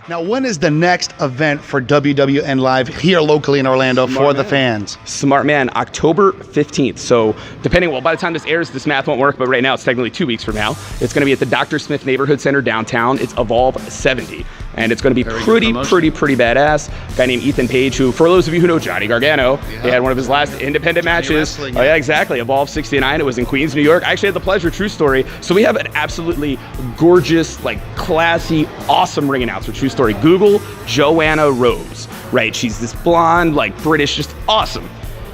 Now, when is the next event for WWN Live here locally in Orlando for the fans? Smart man, October 15th. So depending, well, by the time this airs, this math won't work, but right now it's technically 2 weeks from now. It's going to be at the Dr. Smith Neighborhood Center downtown. It's Evolve 70. And it's going to be pretty badass. A guy named Ethan Page, who, for those of you who know Johnny Gargano, he had one of his last independent matches. Oh, yeah, exactly. Evolve 69. It was in Queens, New York. I actually had the pleasure, true story. So we have an absolutely gorgeous, like classy, awesome ring announcer, true story. Google Joanna Rose, right? She's this blonde, like British, just awesome.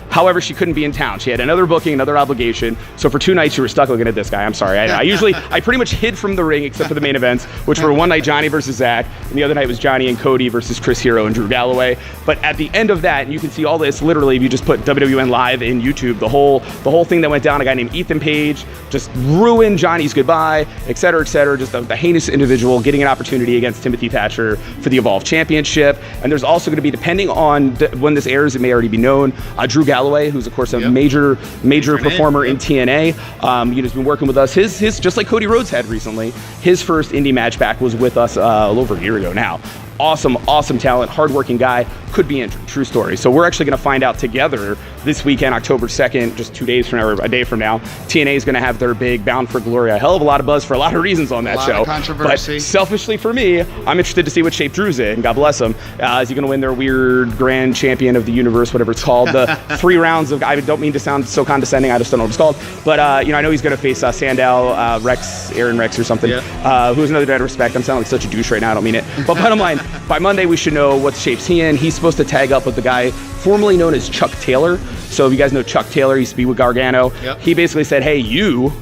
However, she couldn't be in town. She had another booking, another obligation. So for 2 nights, you were stuck looking at this guy. I'm sorry. I pretty much hid from the ring except for the main events, which were one night Johnny versus Zach, and the other night was Johnny and Cody versus Chris Hero and Drew Galloway. But at the end of that, and you can see all this literally if you just put WWN Live in YouTube, the whole thing that went down, a guy named Ethan Page just ruined Johnny's goodbye, et cetera, just the heinous individual getting an opportunity against Timothy Thatcher for the Evolve Championship. And there's also going to be, depending on when this airs, it may already be known, Drew Galloway, who's of course a major performer in TNA. He's been working with us. His just like Cody Rhodes had recently, his first indie match back was with us a little over a year ago now. Awesome talent, hardworking guy, could be injured, true story. So we're actually going to find out together this weekend, October 2nd, just 2 days from now, or a day from now. TNA is going to have their big Bound for Glory, a hell of a lot of buzz for a lot of reasons on that show. A lot of controversy. But selfishly for me, I'm interested to see what shape Drew's in, God bless him. Is he going to win their weird Grand Champion of the Universe, whatever it's called, the 3 rounds of, I don't mean to sound so condescending, I just don't know what it's called. But, I know he's going to face Sandow, Aaron Rex or something, who's another dead respect. I'm sounding like such a douche right now, I don't mean it. But bottom line, by Monday, we should know what shapes he in. He's supposed to tag up with the guy formerly known as Chuck Taylor. So if you guys know Chuck Taylor, he used to be with Gargano. He basically said, hey, you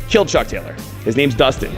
killed Chuck Taylor. His name's Dustin.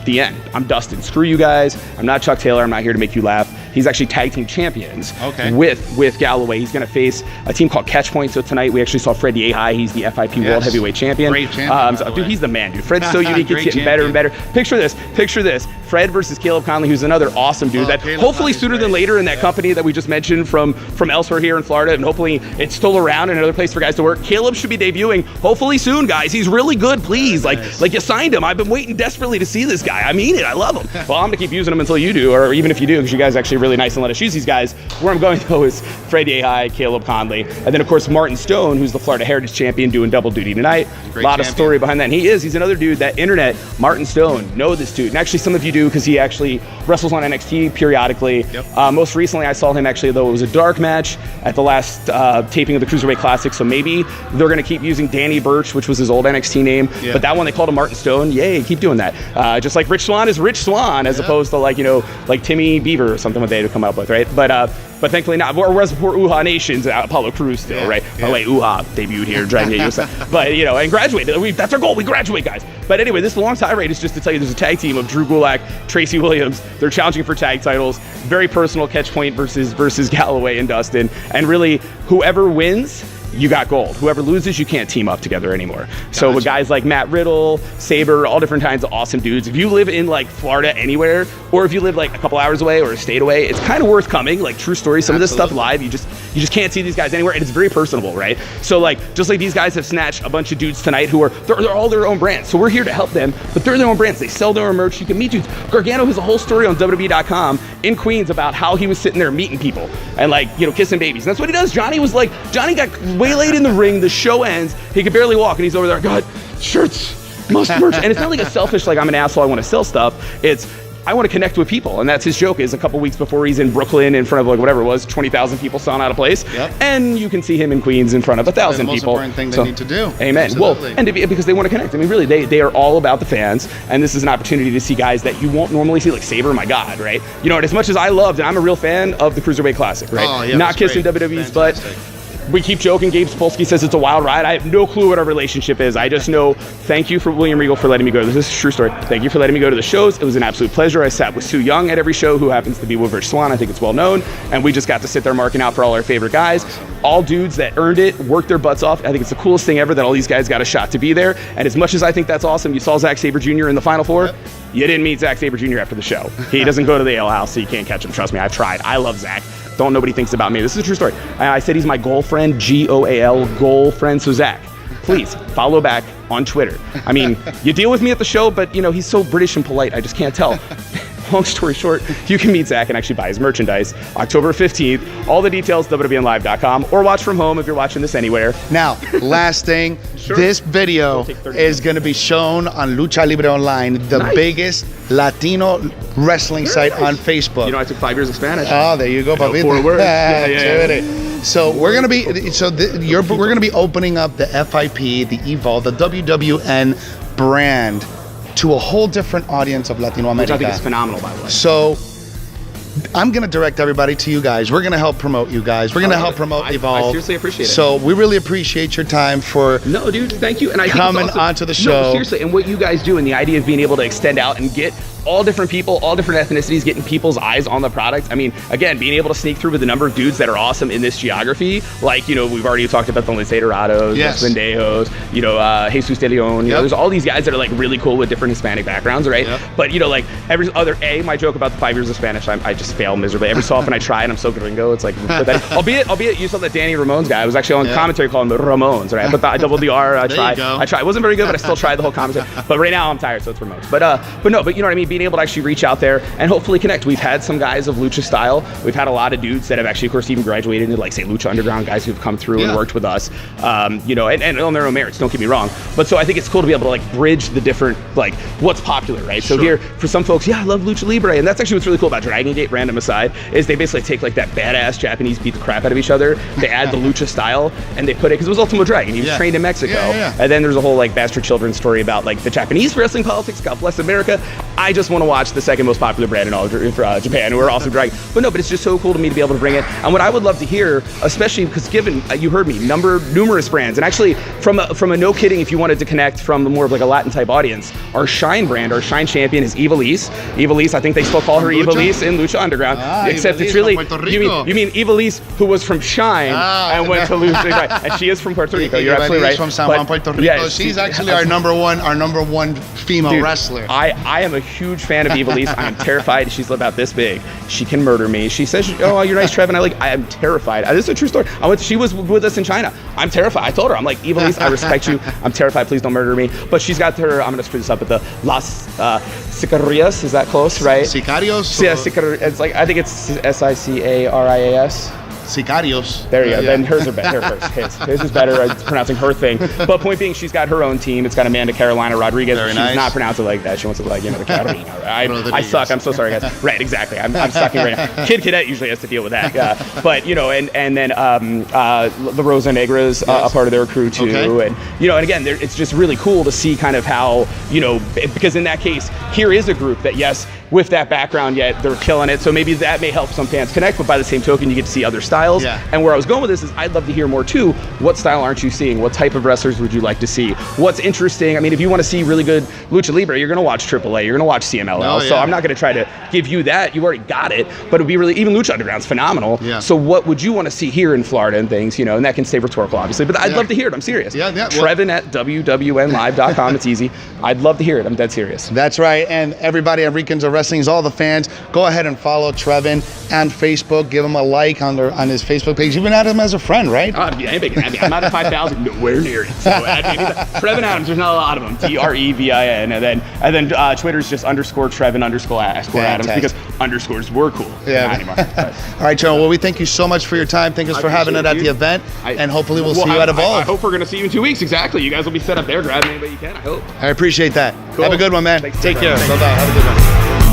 The end. I'm Dustin. Screw you guys. I'm not Chuck Taylor. I'm not here to make you laugh. He's actually tag team champions with Galloway. He's going to face a team called Catchpoint. So tonight we actually saw Fred Yehai. He's the FIP World Heavyweight Champion. Great champion. Dude, he's the man, dude. Fred's so unique. It's getting better and better. Picture this. Fred versus Caleb Conley, who's another awesome dude. That Caleb hopefully sooner than later in that company that we just mentioned from elsewhere here in Florida, and hopefully it's still around and another place for guys to work. Caleb should be debuting hopefully soon, guys. He's really good. Please, like you signed him. I've been waiting desperately to see this guy. I mean it. I love him. Well, I'm gonna keep using him until you do, or even if you do, because you guys are actually really nice and let us use these guys. Where I'm going though is Fred Yehai, Caleb Conley, and then of course Martin Stone, who's the Florida Heritage Champion, doing double duty tonight. A lot of story behind that. And he's another dude that internet, Martin Stone, know this dude. And actually some of you do, because he actually wrestles on NXT periodically. Most recently I saw him actually, though it was a dark match at the last taping of the Cruiserweight Classic, so maybe they're going to keep using Danny Burch, which was his old NXT name, but that one they called him Martin Stone. Yay, keep doing that. Just like Rich Swann is Rich Swann, as opposed to like Timmy Beaver or something what they had to come up with, right? But thankfully not. We're for Uha Nations, Apollo Crews still, right? By the way, Uha debuted here, Dragon Gate USA. But, and graduated. That's our goal. We graduate, guys. But anyway, this long tirade is just to tell you there's a tag team of Drew Gulak, Tracy Williams. They're challenging for tag titles. Very personal, Catchpoint versus Galloway and Dustin. And really, whoever wins, you got gold. Whoever loses, you can't team up together anymore. So with guys like Matt Riddle, Saber, all different kinds of awesome dudes. If you live in like Florida anywhere, or if you live like a couple hours away or a state away, it's kind of worth coming. Like true story, some of this stuff live, you just can't see these guys anywhere, and it's very personable, right? So like just like these guys have snatched a bunch of dudes tonight who they're all their own brands. So we're here to help them, but they're their own brands. They sell their own merch. You can meet dudes. Gargano has a whole story on WWE.com in Queens about how he was sitting there meeting people and kissing babies. And that's what he does. Johnny got waylaid in the ring. The show ends. He could barely walk, and he's over there. God, shirts, must merch. And it's not like a selfish, like I'm an asshole, I want to sell stuff. It's I want to connect with people, and that's his joke. Is a couple weeks before he's in Brooklyn in front of whatever it was, 20,000 people selling out of place, and you can see him in Queens in front of 1,000 people. Most important thing they need to do. Amen. Absolutely. Well, and because they want to connect. I mean, really, they are all about the fans, and this is an opportunity to see guys that you won't normally see, like Saber. My God, right? And as much as I loved, and I'm a real fan of the Cruiserweight Classic, right? Oh, yeah, not kissing WWE's butt. We keep joking. Gabe Sapolsky says it's a wild ride. I have no clue what our relationship is. I just know, thank you for William Regal for letting me go. This is a true story. Thank you for letting me go to the shows. It was an absolute pleasure. I sat with Sue Young at every show, who happens to be with Rich Swann. I think it's well known. And we just got to sit there marking out for all our favorite guys. All dudes that earned it, worked their butts off. I think it's the coolest thing ever that all these guys got a shot to be there. And as much as I think that's awesome, you saw Zack Sabre Jr. in the Final Four. You didn't meet Zack Sabre Jr. after the show. He doesn't go to the ale house, so you can't catch him. Trust me, I've tried. I love Zack. don't nobody thinks about me. This is a true story. And I said he's my goal friend, G-O-A-L, goal friend. So Zach, please follow back on Twitter. I mean, you deal with me at the show, but you know, he's so British and polite, I just can't tell. Long story short, you can meet Zach and actually buy his merchandise October 15th. All the details, WWNlive.com, or watch from home if you're watching this anywhere. Now, last thing, Sure. this video is going to be shown on Lucha Libre Online, the biggest Latino wrestling site on Facebook. You know, I took 5 years of Spanish. Oh, there you go, know papito. 4 words. Yeah. Chévere. So we're gonna be we're gonna be opening up the FIP, the Evolve, the WWN brand to a whole different audience of Latino America. Which I think is phenomenal, by the way. So I'm gonna direct everybody to you guys. We're gonna help promote you guys. We're gonna help promote Evolve. I seriously appreciate it. So we really appreciate your time for no, dude, thank you. And I coming think it's also, onto the show. No, seriously, and what you guys do, and the idea of being able to extend out and get all different people, all different ethnicities, getting people's eyes on the product. I mean, again, being able to sneak through with the number of dudes that are awesome in this geography, like, you know, we've already talked about the Lince Dorados, yes. Los Pendejos, you know, Jesus de Leon, you know, there's all these guys that are like really cool with different Hispanic backgrounds, right? Yep. But, you know, like every other, my joke about the 5 years of Spanish, I just fail miserably. Every so often I try and I'm so gringo, it's like, albeit you saw that Danny Ramones guy, I was actually on commentary calling the Ramones, right? But I doubled the R, I tried. It wasn't very good, but I still tried the whole commentary. But right now I'm tired, so it's Ramones. But you know what I mean? Being able to actually reach out there and hopefully connect. We've had some guys of lucha style. We've had a lot of dudes that have actually, of course, even graduated into, like, say, Lucha Underground, guys who've come through and worked with us, you know, and on their own merits, don't get me wrong. But so I think it's cool to be able to, like, bridge the different, like, what's popular, right? So here, for some folks, I love Lucha Libre, and that's actually what's really cool about Dragon Gate, random aside, is they basically take, like, that badass Japanese beat the crap out of each other, they add the lucha style, and they put it, because it was Ultimo Dragon, he was trained in Mexico, and then there's a whole, like, bastard children story about, like, the Japanese wrestling politics, God bless America. I just want to watch the second most popular brand in all of Japan, who are also Dragon. But no, but it's just so cool to me to be able to bring it. And what I would love to hear, especially because given, you heard me, numerous brands, and actually from a no kidding, if you wanted to connect from more of like a Latin type audience, our Shine brand, our Shine champion is Ivelisse. Ivelisse, I think they still call her Ivelisse in Lucha Underground, except it's really, you mean Ivelisse, who was from Shine and went to Lucha, right? And she is from Puerto Rico. You're absolutely right. From San Juan, Puerto Rico. Yeah, she's actually our number one female wrestler. I am a huge fan of Ivelisse. I am terrified. She's about this big. She can murder me. She says, "Oh, you're nice, Trevin." I am terrified. This is a true story. She was with us in China. I'm terrified. I told her, I'm like, Ivelisse, I respect you. I'm terrified. Please don't murder me. But she's got her. I'm gonna screw this up. But the Las Sicarias, is that close, right? Sicarios. Yeah, It's like, I think it's Sicarias. Sicarios. There you go. Then hers are better. His is better at pronouncing her thing. But point being, she's got her own team. It's got Amanda Carolina Rodriguez. Very She's nice. not pronounced it like that. She wants it like, you know, the Carolina. I suck. I'm so sorry, guys. Right, exactly. I'm sucking right now. Kid Cadet usually has to deal with that. But, you know, and then the Rosa Negra's a part of their crew too. Okay. And, you know, and again, it's just really cool to see kind of how, you know, because in that case, here is a group that, yes, with that background, yet they're killing it. So maybe that may help some fans connect, but by the same token, you get to see other styles. Yeah. And where I was going with this is I'd love to hear more too. What style aren't you seeing? What type of wrestlers would you like to see? What's interesting? I mean, if you want to see really good Lucha Libre, you're going to watch AAA, you're going to watch CMLL. So I'm not going to try to give you that. You already got it, but it'd be really, even Lucha Underground's phenomenal. Yeah. So what would you want to see here in Florida and things, you know, and that can stay rhetorical, obviously, but I'd love to hear it. I'm serious. Trevin at WWNlive.com. It's easy. I'd love to hear it. I'm dead serious. That's right. And everybody at Ricans of Wrestling's, all the fans, go ahead and follow Trevin on Facebook. Give him a like on his Facebook page. Even add him as a friend, right? I'm not at 5,000. Nowhere near it. So Trevin Adams. There's not a lot of them. Trevin, and then Twitter's just _Trevin _Adams because underscores were cool. Yeah. Not anymore. All right, Trevin. Well, we thank you so much for your time. Thank us for having it at the event, and hopefully we'll see you at Evolve. I hope we're gonna see you in 2 weeks. Exactly. You guys will be set up there. Grab anybody you can. I hope. I appreciate that. Cool. Have a good one, man. Thanks. Take care. Bye bye. Have a good one.